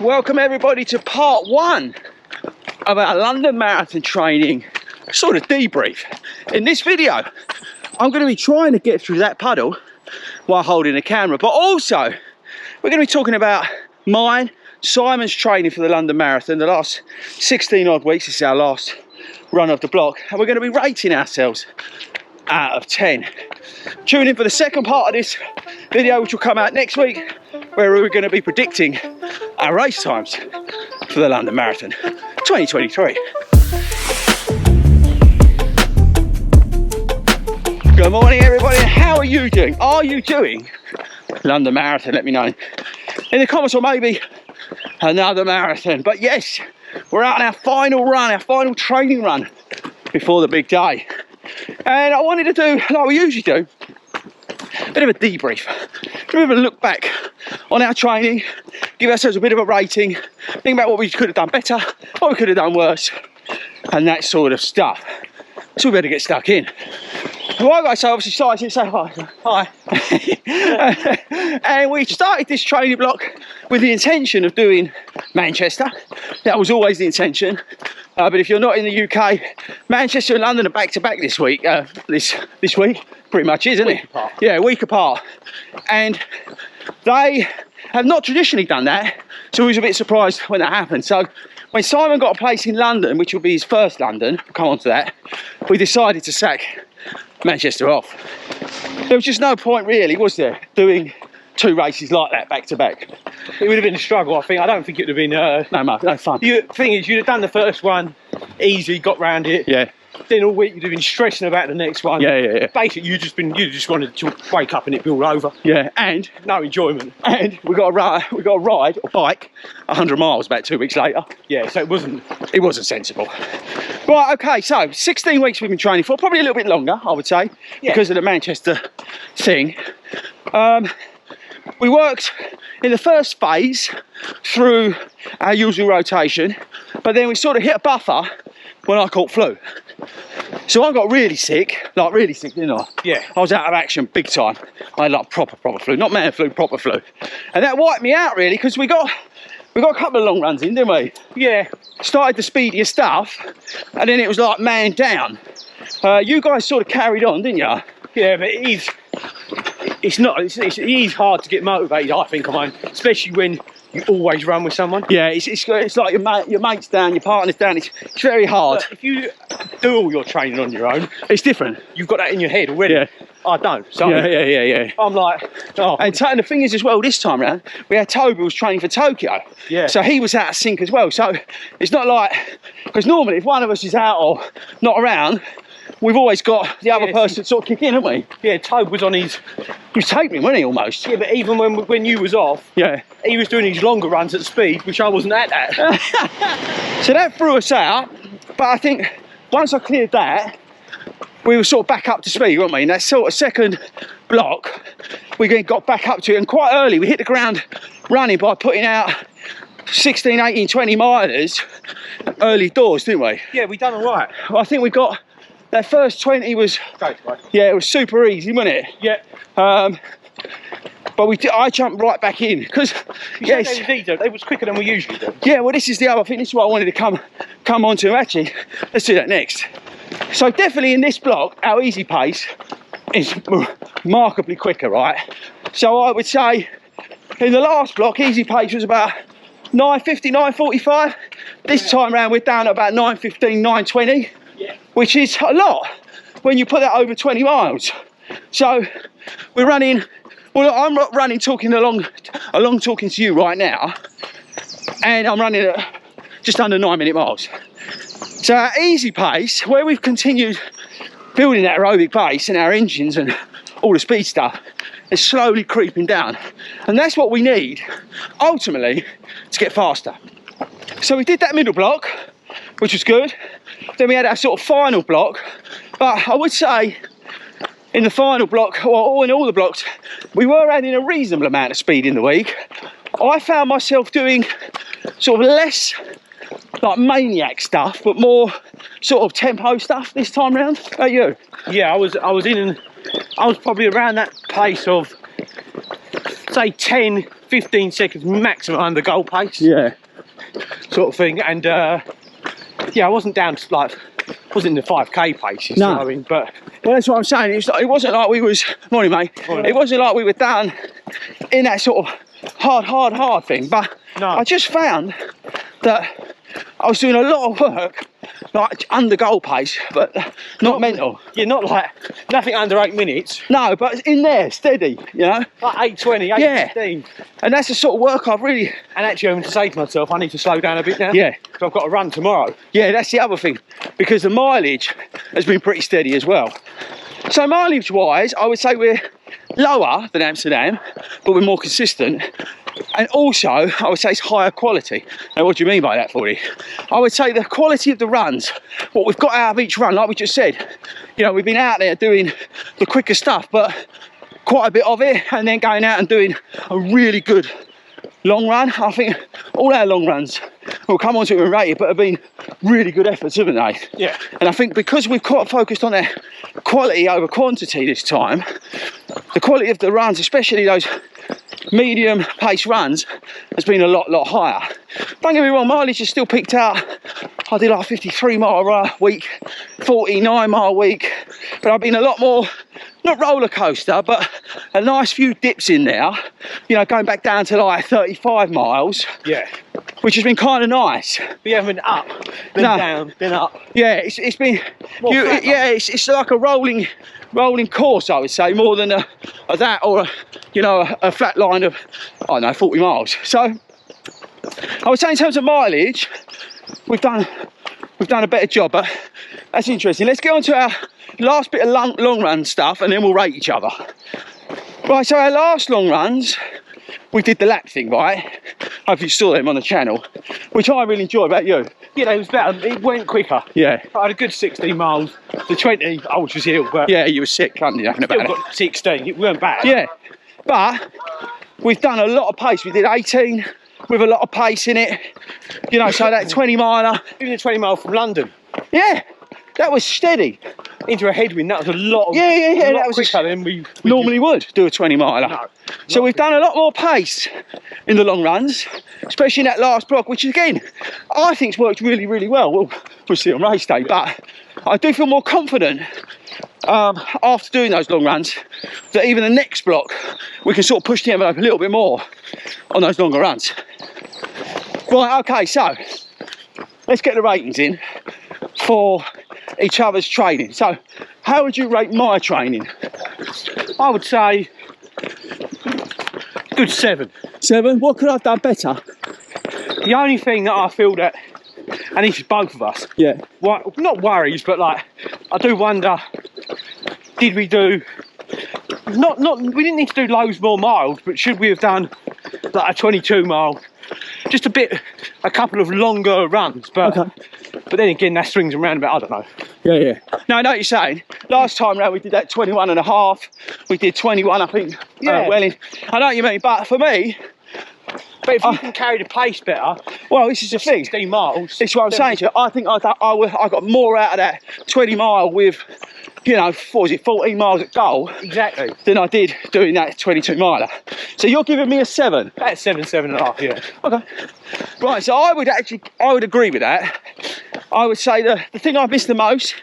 Welcome everybody to part one of our London Marathon training sort of debrief. In this video, I'm going to be trying to get through that puddle while holding the camera, but also we're going to be talking about mine, Simon's training for the London Marathon, the last 16 odd weeks. This is our last run of the block, and we're going to be rating ourselves out of 10. Tune in for the second part of this video, which will come out next week, where we're going to be predicting our race times for the London Marathon 2023. Good morning everybody, how are you doing? Are you doing London Marathon? Let me know in the comments, or maybe another marathon. But yes, we're out on our final run, our final training run before the big day. And I wanted to do, like we usually do, a bit of a debrief, a bit of a look back on our training, give ourselves a bit of a rating, think about what we could have done better, what we could have done worse, and that sort of stuff. So we better get stuck in. Well, guys, so obviously started to say hi. And we started this training block with the intention of doing Manchester. That was always the intention. But if you're not in the UK, Manchester and London are back to back this week. This week, pretty much, isn't it? Yeah, a week apart. And they have not traditionally done that, so we was a bit surprised when that happened. So when Simon got a place in London, which will be his first London, we'll come on to that, we decided to sack Manchester off. There was just no point really, was there, doing two races like that back to back? It would have been a struggle, I think. I don't think it would have been no fun. The thing is, you'd have done the first one easy, got round it. Yeah. Then all week you'd have been stressing about the next one. Yeah. Basically, you just wanted to wake up and it be all over. Yeah, and no enjoyment. And we got a ride or bike 100 miles about 2 weeks later. Yeah, so it wasn't sensible. Right, okay, so 16 weeks we've been training for, probably a little bit longer, I would say, because of the Manchester thing. We worked in the first phase through our usual rotation, but then we sort of hit a buffer when I caught flu. So I got really sick, didn't I? Yeah. I was out of action big time. I had like proper flu, not man flu, proper flu. And that wiped me out really, because we got a couple of long runs in, didn't we? Yeah. Started the speedier stuff, and then it was like man down. You guys sort of carried on, didn't you? Yeah, but it is hard to get motivated, I think, especially when you always run with someone. Yeah, it's like your mate's down, your partner's down. It's very hard. But if you do all your training on your own, it's different. You've got that in your head already. Yeah. I don't. So yeah. I'm like, oh. And the thing is as well, this time round, we had Toby who was training for Tokyo. Yeah. So he was out of sync as well. So it's not like, because normally if one of us is out or not around, we've always got the other person sort of kick in, haven't we? Yeah, Toby was on his... He was tapering, wasn't he, almost? Yeah, but even when you was off, yeah, he was doing his longer runs at speed, which I wasn't at that. So that threw us out, but I think once I cleared that, we were sort of back up to speed, weren't we? And that sort of second block, we got back up to it, and quite early we hit the ground running by putting out 16, 18, 20 milers early doors, didn't we? Yeah, we done all right. I think we got... That first 20 was, yeah, it was super easy, wasn't it? Yeah. But I jumped right back in because yes, they was quicker than we usually do. Yeah, well, this is the other thing. This is what I wanted to come on to. Actually, let's do that next. So definitely in this block, our easy pace is remarkably quicker, right? So I would say in the last block, easy pace was about 9:50, 9:45. This time round, we're down at about 9:15, 9:20. Yeah. Which is a lot when you put that over 20 miles. So we're running, well, I'm running talking along talking to you right now, and I'm running at just under 9 minute miles. So our easy pace, where we've continued building that aerobic base and our engines and all the speed stuff, is slowly creeping down. And that's what we need ultimately to get faster. So we did that middle block, which was good. Then we had our sort of final block, but I would say in the final block, or in all the blocks, we were adding a reasonable amount of speed in the week. I found myself doing sort of less like maniac stuff, but more sort of tempo stuff this time round. How about you? Yeah, I was probably around that pace of say 10, 15 seconds maximum under goal pace. Yeah. Sort of thing. And yeah, I wasn't down to like, wasn't in the 5k paces. No. You know what I mean? But Well, that's what I'm saying. It wasn't like we was, morning mate, Morning. it wasn't like we were down in that sort of hard thing, but No. I just found that I was doing a lot of work, like under goal pace, but not mental. you're not like, nothing under 8 minutes. No, but it's in there, steady, you know? Like 8:20, 8:15. And that's the sort of work I've really, And actually having to say to myself, I need to slow down a bit now. Yeah. Because I've got to run tomorrow. yeah, that's the other thing, because the mileage has been pretty steady as well. So mileage wise, I would say we're lower than Amsterdam, but we're more consistent. And also, I would say it's higher quality. Now, what do you mean by that, Fordy? I would say the quality of the runs, what we've got out of each run, like we just said, you know, we've been out there doing the quicker stuff, but quite a bit of it, and then going out and doing a really good long run. I think all our long runs, we'll come on to it and rate it, but have been really good efforts, haven't they? Yeah. And I think because we've quite focused on that quality over quantity this time, the quality of the runs, especially those medium pace runs, has been a lot higher. Don't get me wrong, mileage is still peaked out. I did like 53 mile a week, 49 mile a week, but I've been a lot more, not roller coaster, but a nice few dips in there, you know, going back down to like 35 miles, Yeah. which has been kind of nice. We haven't been up, then No. down, then up. Yeah, it's been, More flat, yeah, it's like a rolling course, I would say, more than a that or a flat line of, I don't know, 40 miles. So I would say in terms of mileage, we've done a better job, but that's interesting. Let's get on to our last bit of long run stuff, and then we'll rate each other. Right, so our last long runs, we did the lap thing, right? Hope you saw them on the channel, which I really enjoyed. About you? Yeah, it was better. It went quicker. Yeah. I had a good 16 miles. The 20, I was just ill, but Yeah, you were sick, couldn't you? Nothing still about it. got 16. It weren't bad. Yeah, but we've done a lot of pace. We did 18 with a lot of pace in it, you know, so that 20 miler, Even a 20 mile from London yeah, that was steady. into a headwind, that was a lot of, Yeah, a lot that was quicker than we normally would do a 20 miler. No, So we've done a lot more pace in the long runs, especially in that last block, which again, I think's worked really well. We'll see on race day, but I do feel more confident after doing those long runs that even the next block, we can sort of push the envelope a little bit more on those longer runs. Right, okay, so let's get the ratings in for each other's training. So how would you rate my training? I would say good 7. 7. What could I have done better? The only thing that I feel that, and this is both of us, Yeah. not worries, but like, I do wonder, did we do, we didn't need to do loads more miles, but should we have done like a 22 mile, just a couple of longer runs, but Okay. but then again, that swings and roundabouts, I don't know. Yeah. No, I know what you're saying. Last time round we did that 21 and a half. We did 21, I think. Yeah. Welling. I know what you mean, but for me, But if you can carry the pace better, well, this is the thing. 16 miles. This is what I'm saying to you. I think I got more out of that 20 mile with, you know, 14 miles at goal Exactly. than I did doing that 22 miler. So you're giving me a 7. About 7.5, yeah. Okay. Right, so I would agree with that. I would say the thing I miss the most,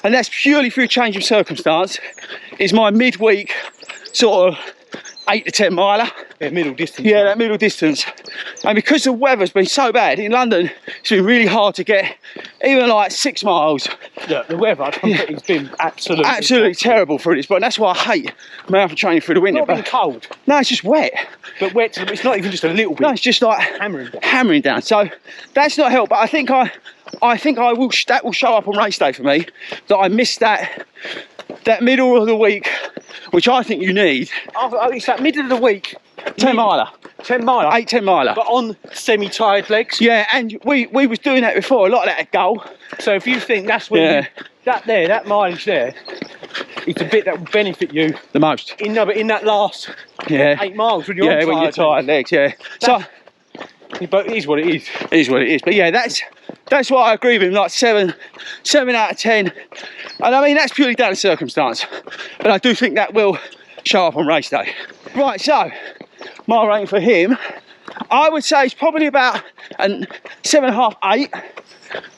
and that's purely through change of circumstance, is my midweek sort of 8 to 10 miler. Yeah, middle distance. Yeah, that middle distance. And because the weather's been so bad in London, it's been really hard to get even like 6 miles. Look, the weather, it's been Absolutely terrible for this, but that's why I hate marathon training through the winter. Not been But cold, no, it's just wet. but wet. It's not even just a little bit. No, it's just like hammering down. So that's not helped. But I think I will. That will show up on race day for me. That I missed that middle of the week, which I think you need. It's that middle of the week. 10 miler. 10 miler. 8-10 miler. But on semi-tired legs. Yeah, and we was doing that before. A lot of that at goal. So if you think that's when that mileage there, it's a bit that will benefit you The most. in that last 8 miles when you're on when you're tired legs. Yeah. So but it is what it is. it is what it is. But yeah, that's what I agree with him. Like 7 out of 10. And I mean that's purely down to circumstance. But I do think that will show up on race day. Right. So mile rating for him, I would say it's probably about a 7.5,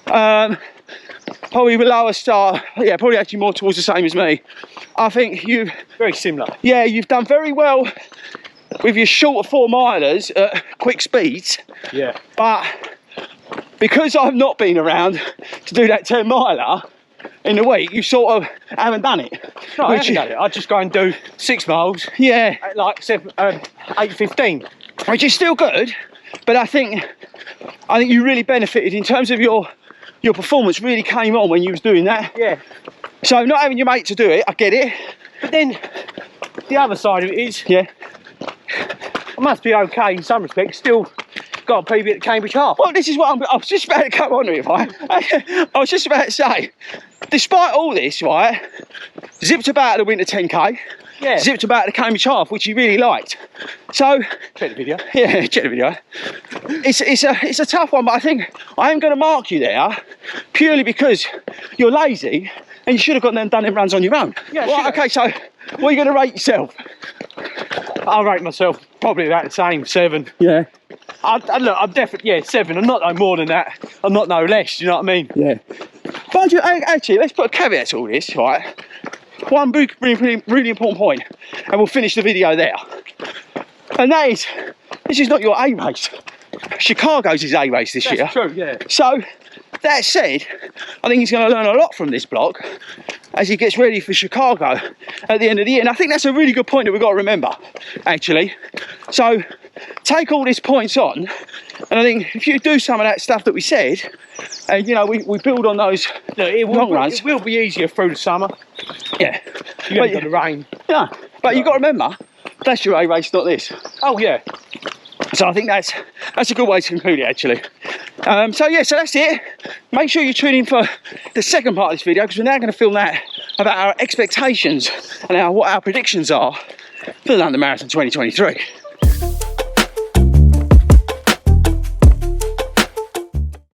8. Probably below a star. Yeah, probably actually more towards the same as me. I think you've Very similar. yeah, you've done very well with your shorter 4 milers at quick speeds. Yeah. But because I've not been around to do that 10 miler in the week, you sort of haven't done it. No, I haven't done it. I just go and do 6 miles Yeah, at like 8:15. which is still good, but I think you really benefited in terms of your performance. Really came on when you was doing that. Yeah. So not having your mate to do it, I get it. But then the other side of it is, Yeah. I must be okay in some respects. Still got a PB at the Cambridge Half. Well, this is what I was just about to come on to it, right? I was just about to say, despite all this, right, zipped about the winter 10k, Yeah. zipped about the Cambridge Half, which he really liked. So, Check the video. yeah, check the video. It's a tough one, but I think I am going to mark you there purely because you're lazy and you should have got them done them runs on your own. Yeah, Right, should have. okay, so what are you going to rate yourself? I'll rate myself probably about the same, 7. Yeah. Look, I'm definitely, yeah, 7. I'm not no more than that. I'm not no less, you know what I mean? Yeah. But actually, let's put a caveat to all this, right? One really important point, and we'll finish the video there. And that is, this is not your A race. Chicago's his A race this year. That's true, yeah. So, that said, I think he's going to learn a lot from this block as he gets ready for Chicago at the end of the year. And I think that's a really good point that we've got to remember, actually. So, take all these points on, and I think if you do some of that stuff that we said, and you know, we build on those Look, long runs. It will be easier through the summer. Yeah. You haven't got the rain. Yeah, but you've got to remember, that's your A race, not this. Oh, yeah. So I think that's a good way to conclude it, actually. So yeah, so that's it. Make sure you tune in for the second part of this video, because we're now going to film that about our expectations and what our predictions are for the London Marathon 2023.